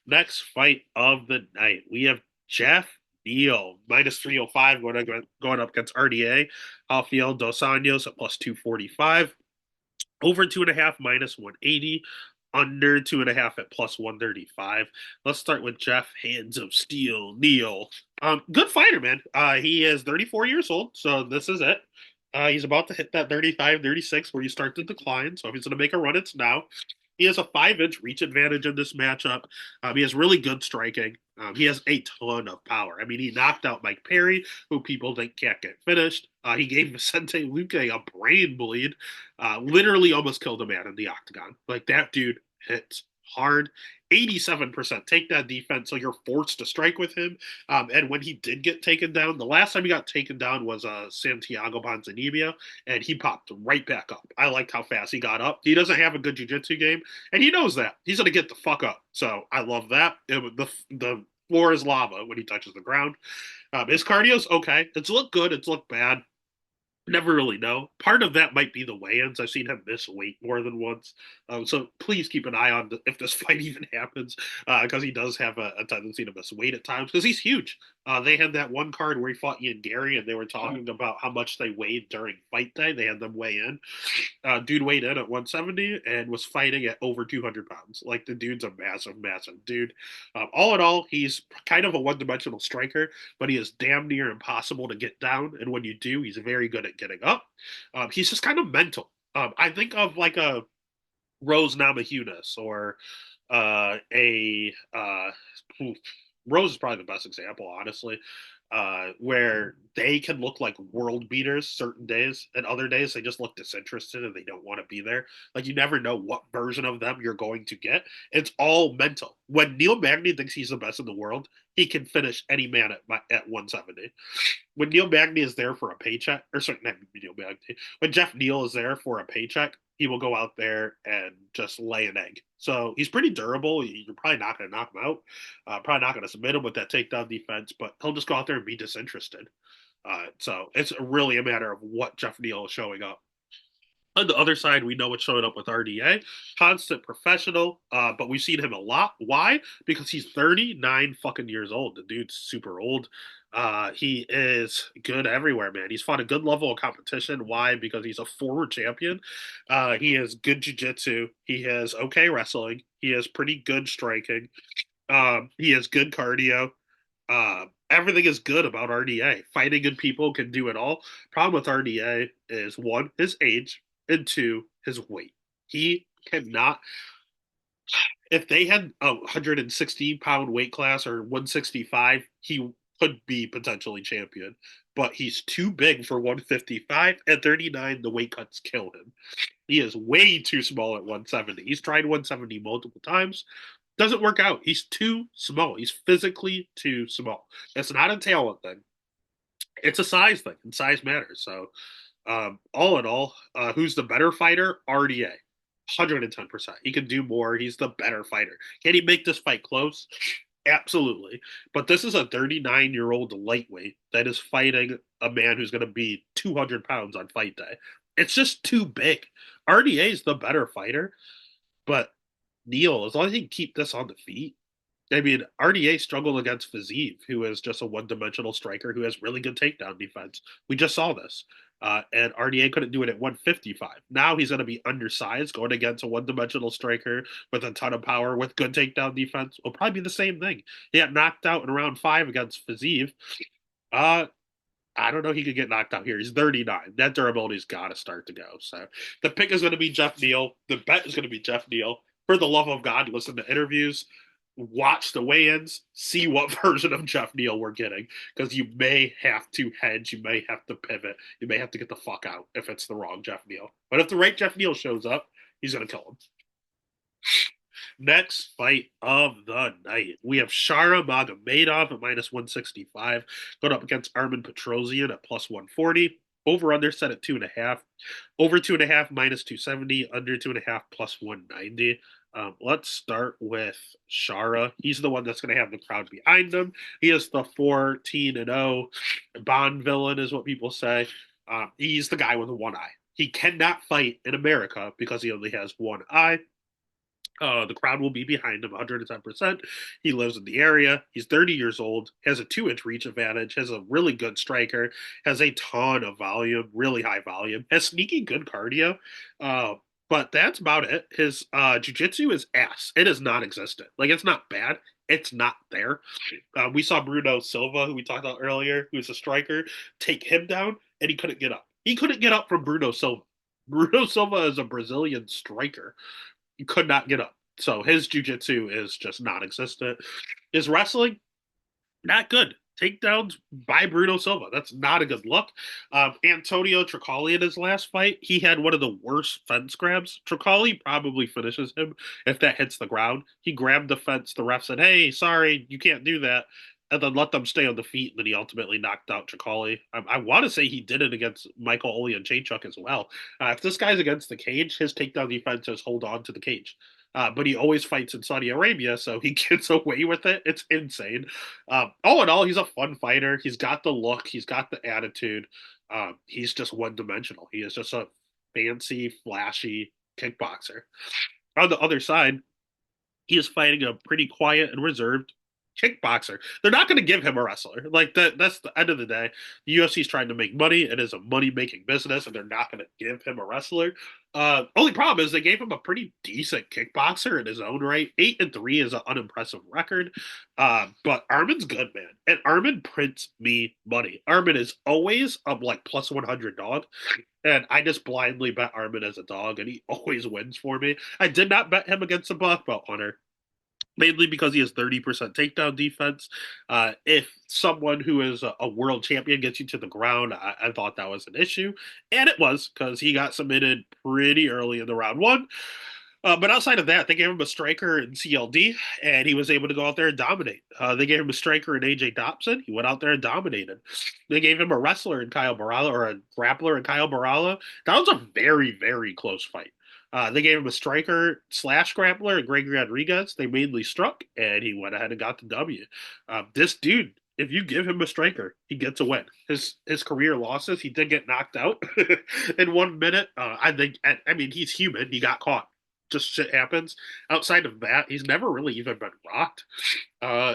Next fight of the night, we have Jeff Neal, minus 305 going up against RDA. Alfiel Dos Anjos at plus 245. Over 2.5 minus 180. Under 2.5 at plus 135. Let's start with Jeff Hands of Steel Neal. Good fighter, man. He is 34 years old, so this is it. He's about to hit that 35, 36 where you start to decline. So if he's going to make a run, it's now. He has a 5-inch reach advantage in this matchup. He has really good striking. He has a ton of power. I mean, he knocked out Mike Perry, who people think can't get finished. He gave Vicente Luque a brain bleed. Literally almost killed a man in the octagon. Like, that dude hits hard. 87% take that defense, so you're forced to strike with him. And when he did get taken down, the last time he got taken down was Santiago Ponzinibbio, and he popped right back up. I liked how fast he got up. He doesn't have a good jiu-jitsu game, and he knows that. He's going to get the fuck up. So I love that. The floor is lava when he touches the ground. His cardio's okay. It's looked good. It's looked bad. Never really know. Part of that might be the weigh-ins. I've seen him miss weight more than once. So please keep an eye on if this fight even happens, because he does have a tendency to miss weight at times, because he's huge. They had that one card where he fought Ian Gary, and they were talking about how much they weighed during fight day. They had them weigh in. Dude weighed in at 170 and was fighting at over 200 pounds. Like, the dude's a massive, massive dude. All in all, he's kind of a one-dimensional striker, but he is damn near impossible to get down. And when you do, he's very good at getting up. He's just kind of mental. I think of like a Rose Namajunas or a Rose is probably the best example, honestly, where they can look like world beaters certain days, and other days they just look disinterested and they don't want to be there. Like, you never know what version of them you're going to get. It's all mental. When Neil Magny thinks he's the best in the world, he can finish any man at 170. When Neil Magny is there for a paycheck, or sorry, not Neil Magny, when Jeff Neal is there for a paycheck, he will go out there and just lay an egg. So he's pretty durable. You're probably not going to knock him out. Probably not going to submit him with that takedown defense, but he'll just go out there and be disinterested. So it's really a matter of what Jeff Neal is showing up. On the other side, we know what's showing up with RDA. Constant professional, but we've seen him a lot. Why? Because he's 39 fucking years old. The dude's super old. He is good everywhere, man. He's fought a good level of competition. Why? Because he's a former champion. He has good jiu-jitsu. He has okay wrestling. He has pretty good striking. He has good cardio. Everything is good about RDA. Fighting good people can do it all. Problem with RDA is, one, his age, and two, his weight. He cannot. If they had a 160-pound weight class or 165, he could be potentially champion. But he's too big for 155. At 39, the weight cuts kill him. He is way too small at 170. He's tried 170 multiple times. Doesn't work out. He's too small. He's physically too small. It's not a talent thing. It's a size thing, and size matters. So, all in all, who's the better fighter? RDA. 110%. He can do more. He's the better fighter. Can he make this fight close? Absolutely. But this is a 39-year-old lightweight that is fighting a man who's going to be 200 pounds on fight day. It's just too big. RDA is the better fighter, but Neal, as long as he can keep this on the feet. I mean, RDA struggled against Fazeev, who is just a one-dimensional striker who has really good takedown defense. We just saw this. And RDA couldn't do it at 155. Now he's going to be undersized going against a one-dimensional striker with a ton of power with good takedown defense. Will probably be the same thing. He got knocked out in round 5 against Fazeev. Uh, I don't know. He could get knocked out here. He's 39. That durability's got to start to go. So the pick is going to be Jeff Neal. The bet is going to be Jeff Neal. For the love of God, listen to interviews, watch the weigh-ins, see what version of Jeff Neal we're getting, because you may have to hedge, you may have to pivot, you may have to get the fuck out if it's the wrong Jeff Neal. But if the right Jeff Neal shows up, he's going to kill him. Next fight of the night, we have Shara Magomedov at minus 165 going up against Armin Petrosian at plus 140. Over under set at 2.5. Over 2.5 minus 270. Under 2.5 plus 190. Let's start with Shara. He's the one that's going to have the crowd behind him. He is the 14-0 Bond villain, is what people say. He's the guy with one eye. He cannot fight in America because he only has one eye. The crowd will be behind him 110%. He lives in the area. He's 30 years old, has a 2-inch reach advantage, has a really good striker, has a ton of volume, really high volume, has sneaky good cardio. But that's about it. His jiu-jitsu is ass. It is non-existent. Like, it's not bad. It's not there. We saw Bruno Silva, who we talked about earlier, who's a striker, take him down, and he couldn't get up. He couldn't get up from Bruno Silva. Bruno Silva is a Brazilian striker. He could not get up. So his jujitsu is just non-existent. His wrestling, not good. Takedowns by Bruno Silva. That's not a good look. Antonio Tricali in his last fight, he had one of the worst fence grabs. Tricali probably finishes him if that hits the ground. He grabbed the fence. The ref said, "Hey, sorry, you can't do that." And then let them stay on the feet. And then he ultimately knocked out Tricali. I want to say he did it against Michael Oli and Chaychuk as well. If this guy's against the cage, his takedown defense is hold on to the cage. But he always fights in Saudi Arabia, so he gets away with it. It's insane. All in all, he's a fun fighter. He's got the look, he's got the attitude. He's just one dimensional. He is just a fancy, flashy kickboxer. On the other side, he is fighting a pretty quiet and reserved kickboxer. They're not going to give him a wrestler. Like that's the end of the day. The UFC is trying to make money. It is a money making business, and they're not going to give him a wrestler. Only problem is they gave him a pretty decent kickboxer in his own right. 8-3 is an unimpressive record. But Armin's good, man, and Armin prints me money. Armin is always a like plus 100 dog. And I just blindly bet Armin as a dog, and he always wins for me. I did not bet him against a black belt hunter, mainly because he has 30% takedown defense. If someone who is a world champion gets you to the ground, I thought that was an issue. And it was, because he got submitted pretty early in the round one. But outside of that, they gave him a striker in CLD, and he was able to go out there and dominate. They gave him a striker in AJ Dobson. He went out there and dominated. They gave him a wrestler in Kyle Barala, or a grappler in Kyle Barala. That was a very, very close fight. They gave him a striker slash grappler in Gregory Rodriguez. They mainly struck, and he went ahead and got the W. This dude, if you give him a striker, he gets a win. His career losses, he did get knocked out in 1 minute. I think, I mean, he's human. He got caught. Just shit happens. Outside of that, he's never really even been rocked.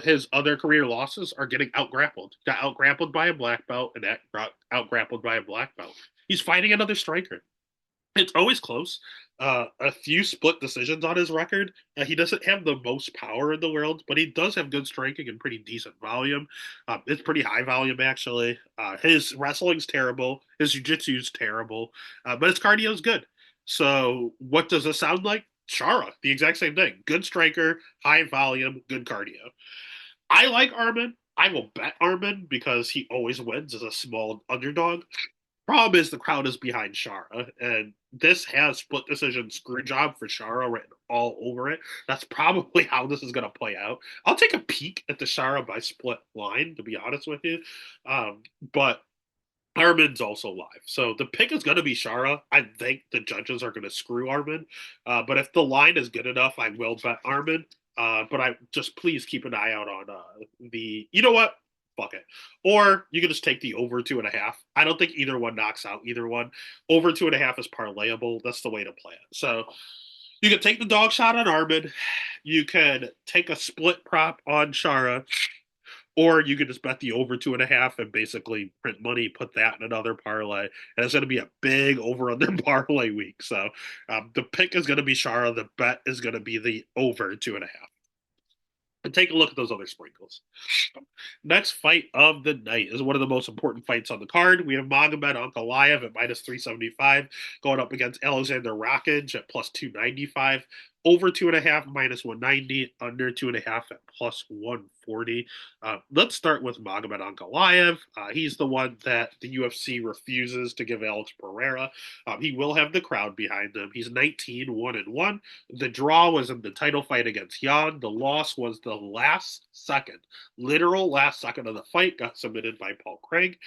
His other career losses are getting out-grappled. Got out-grappled by a black belt, and that got out-grappled by a black belt. He's fighting another striker. It's always close. A few split decisions on his record. He doesn't have the most power in the world, but he does have good striking and pretty decent volume. It's pretty high volume, actually. His wrestling's terrible. His jiu-jitsu's terrible. But his cardio's good. So what does this sound like? Shara, the exact same thing. Good striker, high volume, good cardio. I like Armin. I will bet Armin because he always wins as a small underdog. Problem is the crowd is behind Shara, and this has split decision screw job for Shara written all over it. That's probably how this is going to play out. I'll take a peek at the Shara by split line, to be honest with you. But Armin's also live. So the pick is going to be Shara. I think the judges are going to screw Armin. But if the line is good enough, I will bet Armin. But I just please keep an eye out on you know what? Fuck it. Or you can just take the over 2.5. I don't think either one knocks out either one. Over 2.5 is parlayable. That's the way to play it. So You could take the dog shot on Armin. You could take a split prop on Shara, or you could just bet the over 2.5 and basically print money, put that in another parlay. And it's going to be a big over under parlay week. So the pick is going to be Shara. The bet is going to be the over 2.5. And take a look at those other sprinkles. Next fight of the night is one of the most important fights on the card. We have Magomed Ankalaev at minus 375 going up against Alexander Rakic at plus 295. Over 2.5 minus 190, under 2.5 at plus 140. Let's start with Magomed Ankalaev. He's the one that the UFC refuses to give Alex Pereira. He will have the crowd behind him. He's 19, 1-1. The draw was in the title fight against Jan. The loss was the last second, literal last second of the fight, got submitted by Paul Craig.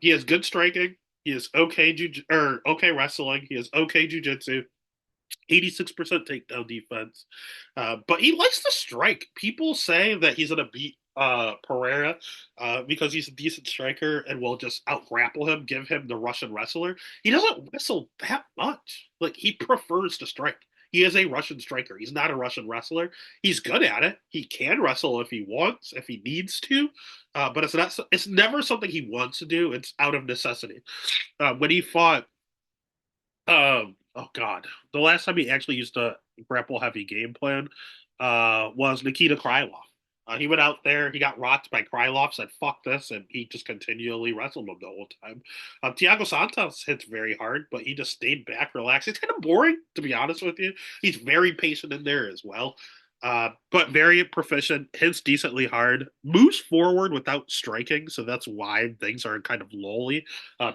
He has good striking. He is okay wrestling. He has okay jujitsu. 86% takedown defense. But he likes to strike. People say that he's going to beat Pereira because he's a decent striker and will just out grapple him, give him the Russian wrestler. He doesn't wrestle that much. Like, he prefers to strike. He is a Russian striker. He's not a Russian wrestler. He's good at it. He can wrestle if he wants, if he needs to, but it's not. It's never something he wants to do. It's out of necessity. When he fought oh God, the last time he actually used a grapple heavy game plan was Nikita Krylov. He went out there, he got rocked by Krylov, said "fuck this," and he just continually wrestled him the whole time. Thiago Santos hits very hard, but he just stayed back, relaxed. It's kind of boring, to be honest with you. He's very patient in there as well, but very proficient. Hits decently hard, moves forward without striking, so that's why things are kind of lowly.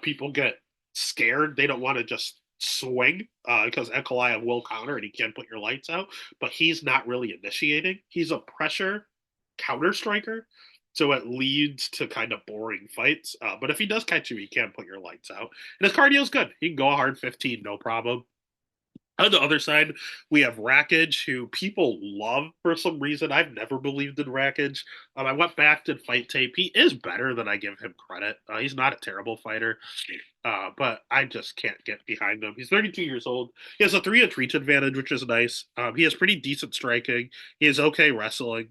People get scared; they don't want to just swing because Ankalaev will counter and he can put your lights out, but he's not really initiating. He's a pressure counter striker, so it leads to kind of boring fights. But if he does catch you, he can put your lights out. And his cardio is good. He can go a hard 15, no problem. On the other side, we have Rakic, who people love for some reason. I've never believed in Rakic. I went back to fight tape. He is better than I give him credit. He's not a terrible fighter, but I just can't get behind him. He's 32 years old. He has a 3-inch reach advantage, which is nice. He has pretty decent striking. He has okay wrestling.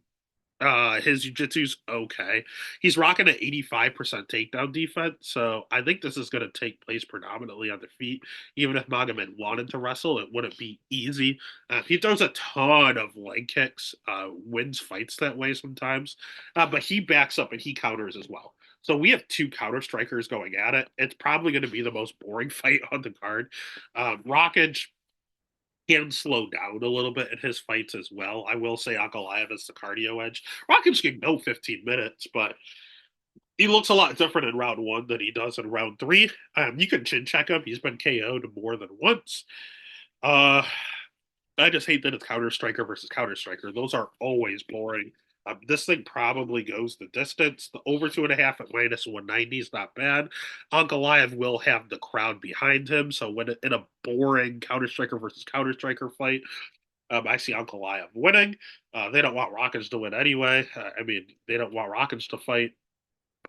His jiu-jitsu's okay. He's rocking an 85% takedown defense, so I think this is going to take place predominantly on the feet. Even if Magomed wanted to wrestle, it wouldn't be easy. He throws a ton of leg kicks, wins fights that way sometimes, but he backs up and he counters as well. So we have two counter strikers going at it. It's probably going to be the most boring fight on the card. Rockage can slow down a little bit in his fights as well. I will say Ankalaev has the cardio edge. Rockets can go 15 minutes, but he looks a lot different in round one than he does in round three. You can chin check him. He's been KO'd more than once. Uh, I just hate that it's counter striker versus counter striker. Those are always boring. This thing probably goes the distance. The over 2.5 at minus 190 is not bad. Ankalaev will have the crowd behind him. So when in a boring counter striker versus counter striker fight, I see Ankalaev winning. They don't want Rockets to win anyway. I mean, they don't want Rockets to fight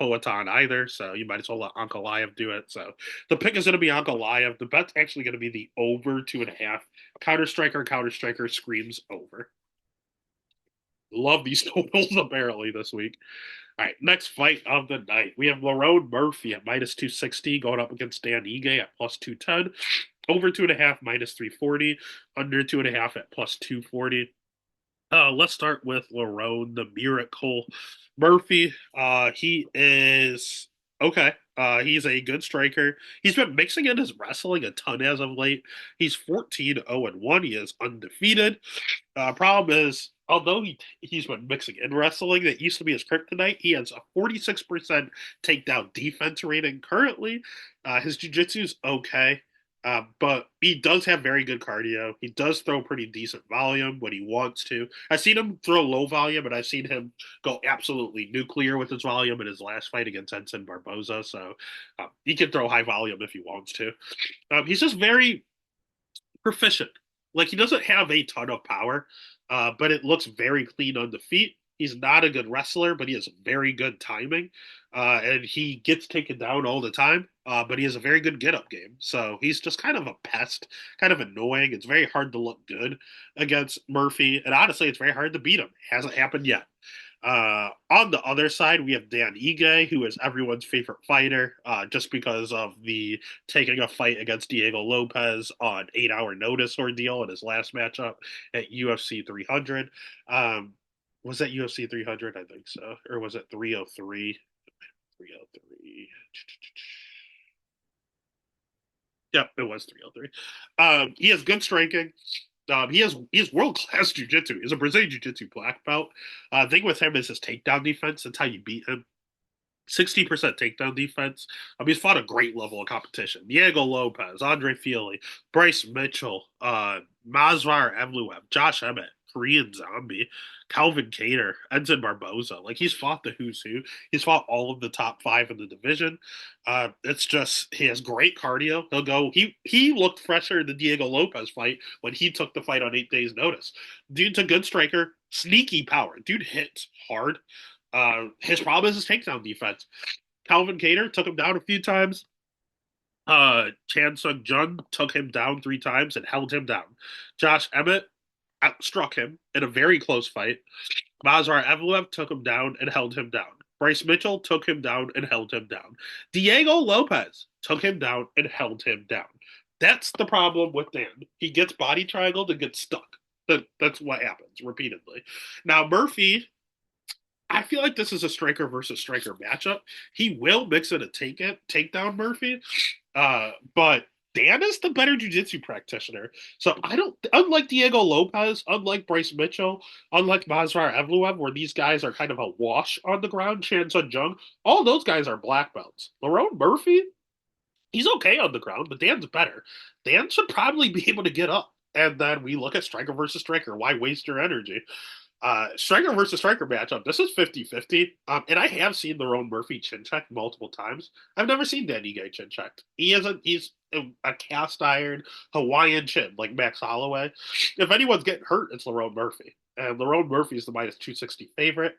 Poatan either, so you might as well let Ankalaev do it. So the pick is going to be Ankalaev. The bet's actually going to be the over 2.5. Counter striker screams over. Love these totals apparently this week. All right, next fight of the night. We have Lerone Murphy at minus 260 going up against Dan Ige at plus 210. Over 2.5 minus 340. Under 2.5 at plus 240. Let's start with Lerone, the Miracle Murphy. He is okay. He's a good striker. He's been mixing in his wrestling a ton as of late. He's 14-0-1. He is undefeated. Problem is, although he's been mixing in wrestling, that used to be his kryptonite. He has a 46% takedown defense rating currently. His jiu-jitsu's okay. But he does have very good cardio. He does throw pretty decent volume when he wants to. I've seen him throw low volume, and I've seen him go absolutely nuclear with his volume in his last fight against Edson Barboza. So he can throw high volume if he wants to. He's just very proficient. Like, he doesn't have a ton of power, but it looks very clean on the feet. He's not a good wrestler, but he has very good timing. And he gets taken down all the time, but he has a very good get up game. So he's just kind of a pest, kind of annoying. It's very hard to look good against Murphy. And honestly, it's very hard to beat him. Hasn't happened yet. On the other side, we have Dan Ige, who is everyone's favorite fighter, just because of the taking a fight against Diego Lopez on 8 hour notice ordeal in his last matchup at UFC 300. Was that UFC 300? I think so. Or was it 303? 303. Yep, it was 303. He has good striking. He has world class jiu-jitsu. He's a Brazilian jiu-jitsu black belt. Thing with him is his takedown defense. That's how you beat him. 60% takedown defense. He's fought a great level of competition. Diego Lopez, Andre Fili, Bryce Mitchell, Mazvar Evloev, Josh Emmett, Korean Zombie, Calvin Cater, Enson Barboza. Like, he's fought the who's who. He's fought all of the top five in the division. It's just he has great cardio. He'll go. He looked fresher in the Diego Lopez fight when he took the fight on 8 days' notice. Dude's a good striker, sneaky power. Dude hits hard. His problem is his takedown defense. Calvin Cater took him down a few times. Chan Sung Jung took him down 3 times and held him down. Josh Emmett outstruck him in a very close fight. Mazar Evloev took him down and held him down. Bryce Mitchell took him down and held him down. Diego Lopez took him down and held him down. That's the problem with Dan. He gets body triangled and gets stuck. That's what happens repeatedly. Now, Murphy, I feel like this is a striker versus striker matchup. He will mix in a takedown Murphy, but Dan is the better jiu-jitsu practitioner. So I don't, unlike Diego Lopez, unlike Bryce Mitchell, unlike Mazvar Evloev, where these guys are kind of a wash on the ground, Chan Sung Jung, all those guys are black belts. Lerone Murphy, he's okay on the ground, but Dan's better. Dan should probably be able to get up. And then we look at striker versus striker. Why waste your energy? Striker versus striker matchup. This is 50-50. And I have seen the Lerone Murphy chin check multiple times. I've never seen Danny Gay chin checked. He's a cast iron Hawaiian chin like Max Holloway. If anyone's getting hurt, it's Lerone Murphy. And Lerone Murphy is the minus 260 favorite.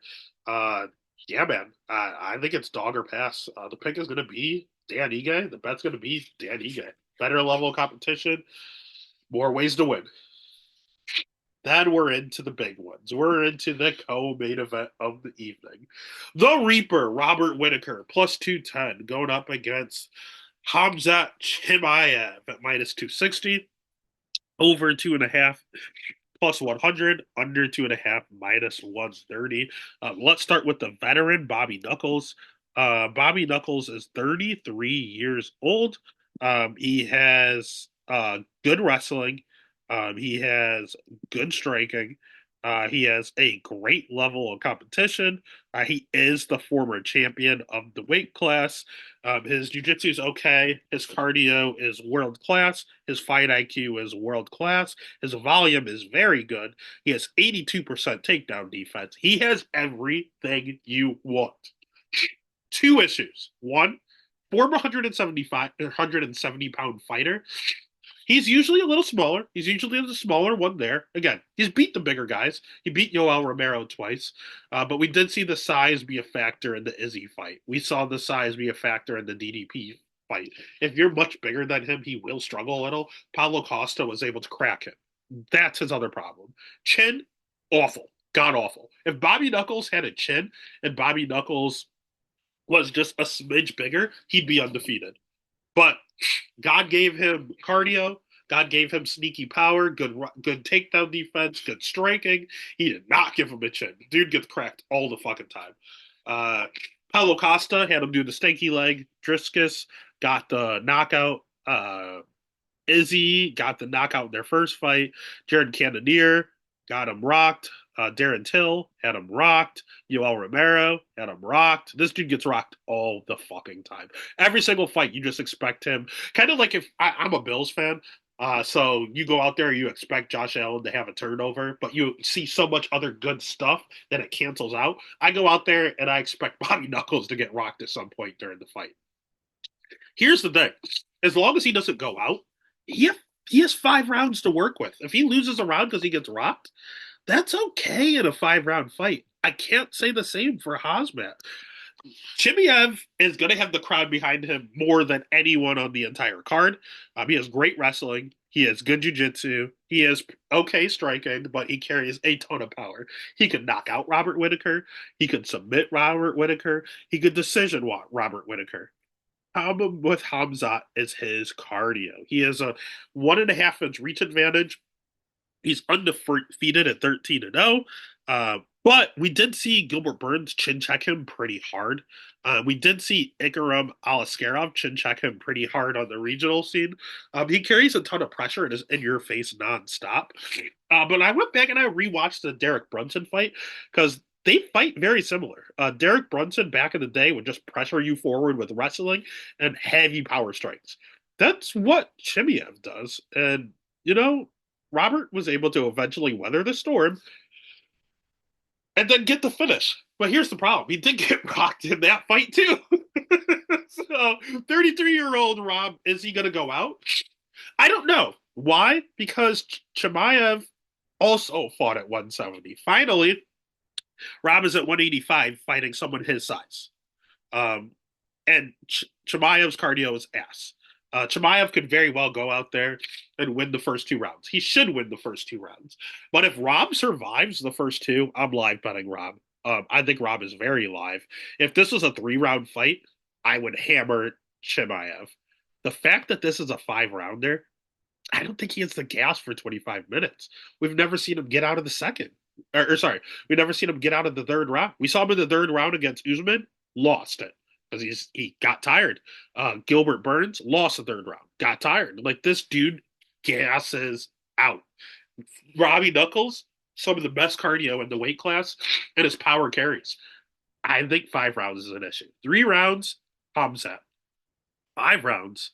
Yeah, man. I think it's dog or pass. The pick is going to be Dan Ige. The bet's going to be Dan Ige. Better level of competition, more ways to win. Then we're into the big ones. We're into the co-main event of the evening. The Reaper, Robert Whitaker, plus 210, going up against Hamzat Chimaev at minus 260. Over 2.5 plus 100, under 2.5 minus 130. Let's start with the veteran, Bobby Knuckles. Bobby Knuckles is 33 years old. He has good wrestling. He has good striking. He has a great level of competition. He is the former champion of the weight class. His jiu-jitsu is okay. His cardio is world class. His fight IQ is world class. His volume is very good. He has 82% takedown defense. He has everything you want. Two issues. One, former 170-pound fighter. He's usually a little smaller. He's usually the smaller one there. Again, he's beat the bigger guys. He beat Yoel Romero twice. But we did see the size be a factor in the Izzy fight. We saw the size be a factor in the DDP fight. If you're much bigger than him, he will struggle a little. Paulo Costa was able to crack him. That's his other problem. Chin, awful. God awful. If Bobby Knuckles had a chin and Bobby Knuckles was just a smidge bigger, he'd be undefeated. But God gave him cardio. God gave him sneaky power, good takedown defense, good striking. He did not give him a chin. Dude gets cracked all the fucking time. Paulo Costa had him do the stanky leg. Driscus got the knockout. Izzy got the knockout in their first fight. Jared Cannonier got him rocked. Darren Till had him rocked. Yoel Romero had him rocked. This dude gets rocked all the fucking time. Every single fight, you just expect him. Kind of like if I'm a Bills fan, so you go out there, you expect Josh Allen to have a turnover, but you see so much other good stuff that it cancels out. I go out there and I expect Bobby Knuckles to get rocked at some point during the fight. Here's the thing. As long as he doesn't go out, he has 5 rounds to work with. If he loses a round because he gets rocked, that's okay in a 5-round fight. I can't say the same for Hazmat. Chimaev is going to have the crowd behind him more than anyone on the entire card. He has great wrestling. He has good jiu-jitsu. He is okay striking, but he carries a ton of power. He could knock out Robert Whitaker. He could submit Robert Whitaker. He could decision Robert Whitaker. Problem with Hamzat is his cardio. He has a 1.5 inch reach advantage. He's undefeated at 13 and 0. But we did see Gilbert Burns chin check him pretty hard. We did see Ikaram Alaskarov chin check him pretty hard on the regional scene. He carries a ton of pressure and is in your face nonstop. But I went back and I rewatched the Derek Brunson fight because they fight very similar. Derek Brunson back in the day would just pressure you forward with wrestling and heavy power strikes. That's what Chimaev does. And, you know, Robert was able to eventually weather the storm and then get the finish. But here's the problem. He did get rocked in that fight too. So 33-year-old Rob, is he going to go out? I don't know. Why? Because Chimaev also fought at 170. Finally, Rob is at 185 fighting someone his size. Um, and Chimaev's cardio is ass. Chimaev could very well go out there and win the first 2 rounds. He should win the first 2 rounds. But if Rob survives the first two, I'm live betting Rob. I think Rob is very live. If this was a 3-round fight, I would hammer Chimaev. The fact that this is a 5-rounder, I don't think he has the gas for 25 minutes. We've never seen him get out of the second. Sorry, we've never seen him get out of the third round. We saw him in the third round against Usman, lost it because he got tired. Gilbert Burns lost the third round, got tired. Like this dude gasses out. Robbie Knuckles, some of the best cardio in the weight class, and his power carries. I think 5 rounds is an issue. 3 rounds, Hamzat. 5 rounds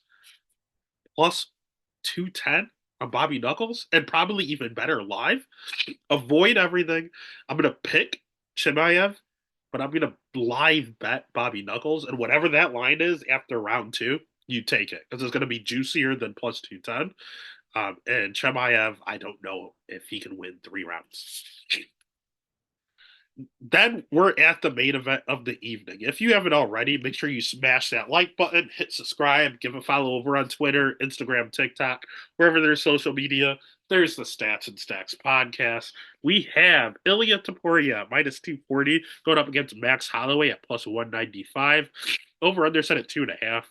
plus 210 on Bobby Knuckles, and probably even better live. Avoid everything. I'm gonna pick Chimaev, but I'm gonna live bet Bobby Knuckles, and whatever that line is after round 2, you take it because it's gonna be juicier than plus 210. And Chimaev, I don't know if he can win 3 rounds. Then we're at the main event of the evening. If you haven't already, make sure you smash that like button, hit subscribe, give a follow over on Twitter, Instagram, TikTok, wherever there's social media. There's the Stats and Stacks podcast. We have Ilya Topuria minus 240 going up against Max Holloway at plus 195. Over under set at 2.5.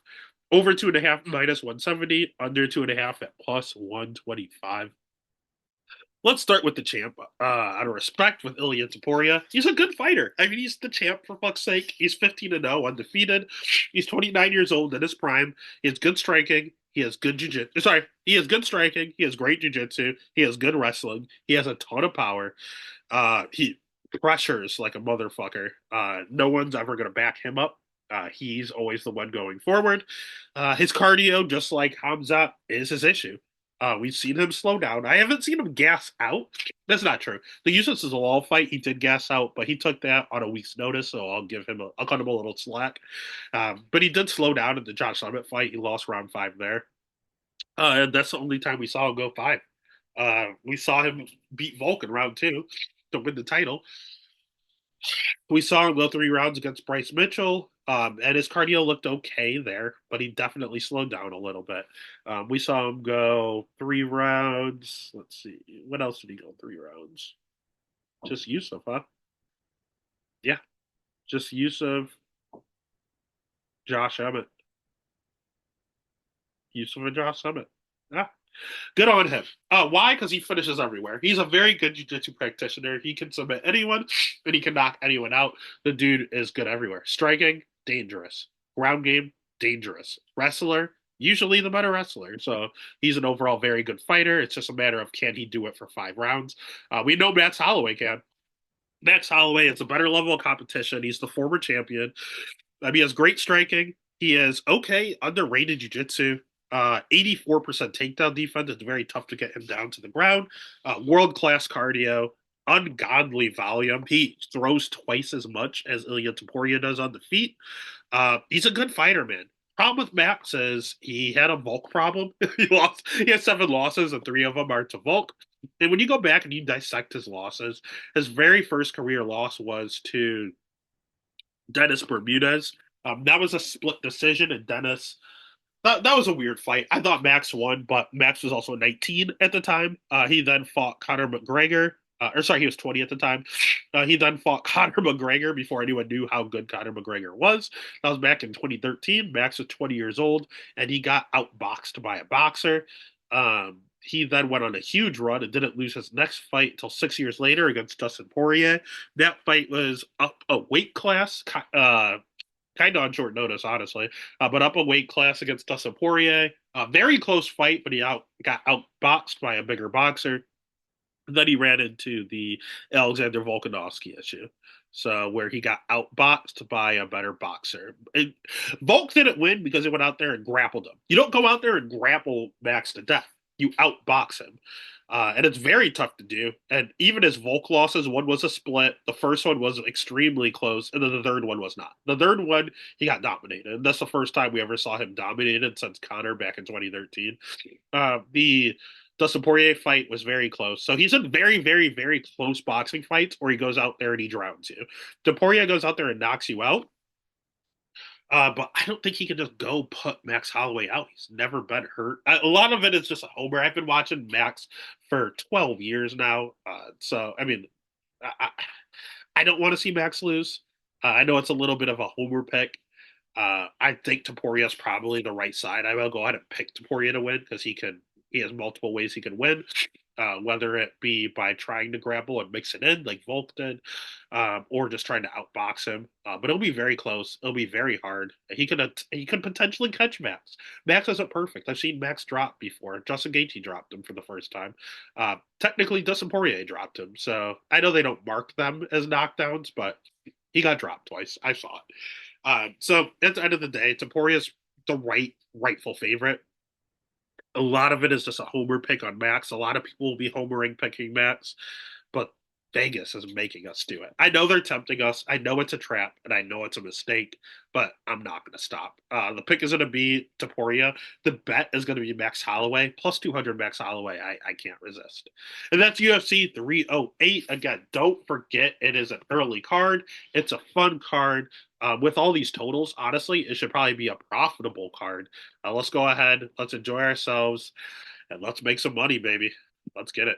Over 2.5 minus 170. Under 2.5 at plus 125. Let's start with the champ. Out of respect with Ilya Topuria, he's a good fighter. I mean, he's the champ for fuck's sake. He's 15 and 0, undefeated. He's 29 years old in his prime. He has good striking. He has good jiu-jitsu. Sorry, he has good striking. He has great jiu-jitsu. He has good wrestling. He has a ton of power. He pressures like a motherfucker. No one's ever going to back him up. He's always the one going forward. His cardio, just like Hamzat, is his issue. We've seen him slow down. I haven't seen him gas out. That's not true. The Yusuf Zalal fight, he did gas out, but he took that on a week's notice, so I'll cut him a little slack. But he did slow down in the Josh Summit fight. He lost round 5 there. And that's the only time we saw him go 5. We saw him beat Volk in round 2 to win the title. We saw him go 3 rounds against Bryce Mitchell, and his cardio looked okay there, but he definitely slowed down a little bit. We saw him go 3 rounds. Let's see. What else did he go 3 rounds? Just Yusuf, huh? Yeah, just Yusuf, Josh Emmett. Yusuf and Josh Emmett. Yeah, good on him. Why? Because he finishes everywhere. He's a very good jiu-jitsu practitioner. He can submit anyone, and he can knock anyone out. The dude is good everywhere. Striking, dangerous. Ground game, dangerous. Wrestler, usually the better wrestler. So he's an overall very good fighter. It's just a matter of can he do it for 5 rounds. We know Max Holloway can. Max Holloway is a better level of competition. He's the former champion. He has great striking. He is okay, underrated jiu-jitsu. 84% takedown defense. It's very tough to get him down to the ground. World-class cardio, ungodly volume. He throws twice as much as Ilya Topuria does on the feet. He's a good fighter, man. Problem with Max is he had a Volk problem. He had 7 losses, and 3 of them are to Volk. And when you go back and you dissect his losses, his very first career loss was to Dennis Bermudez. That was a split decision, and Dennis that was a weird fight. I thought Max won, but Max was also 19 at the time. He then fought Conor McGregor. Or sorry, he was 20 at the time. He then fought Conor McGregor before anyone knew how good Conor McGregor was. That was back in 2013. Max was 20 years old, and he got outboxed by a boxer. He then went on a huge run and didn't lose his next fight until 6 years later against Dustin Poirier. That fight was up a weight class, kind of on short notice, honestly. But up a weight class against Dustin Poirier. Very close fight, but he got outboxed by a bigger boxer. Then he ran into the Alexander Volkanovski issue. So where he got outboxed by a better boxer. Volk didn't win because he went out there and grappled him. You don't go out there and grapple Max to death. You outbox him. And it's very tough to do. And even his Volk losses, one was a split. The first one was extremely close, and then the third one was not. The third one, he got dominated. And that's the first time we ever saw him dominated since Connor back in 2013. The Dustin Poirier fight was very close. So he's in very, very, very close boxing fights, or he goes out there and he drowns you. Topuria goes out there and knocks you out. But I don't think he can just go put Max Holloway out. He's never been hurt. A lot of it is just a homer. I've been watching Max for 12 years now. So, I mean, I, I don't want to see Max lose. I know it's a little bit of a homer pick. I think Topuria's probably the right side. I will go ahead and pick Topuria to win because he has multiple ways he can win, whether it be by trying to grapple and mix it in like Volk did, or just trying to outbox him. But it'll be very close. It'll be very hard. He could potentially catch Max. Max isn't perfect. I've seen Max drop before. Justin Gaethje dropped him for the first time. Technically, Dustin Poirier dropped him. So I know they don't mark them as knockdowns, but he got dropped twice. I saw it. So at the end of the day, Topuria's the rightful favorite. A lot of it is just a homer pick on Max. A lot of people will be homering picking Max, but Vegas is making us do it. I know they're tempting us. I know it's a trap, and I know it's a mistake, but I'm not going to stop. The pick is going to be Taporia. The bet is going to be Max Holloway plus 200 Max Holloway. I can't resist. And that's UFC 308. Again, don't forget it is an early card. It's a fun card. With all these totals, honestly, it should probably be a profitable card. Let's go ahead. Let's enjoy ourselves and let's make some money, baby. Let's get it.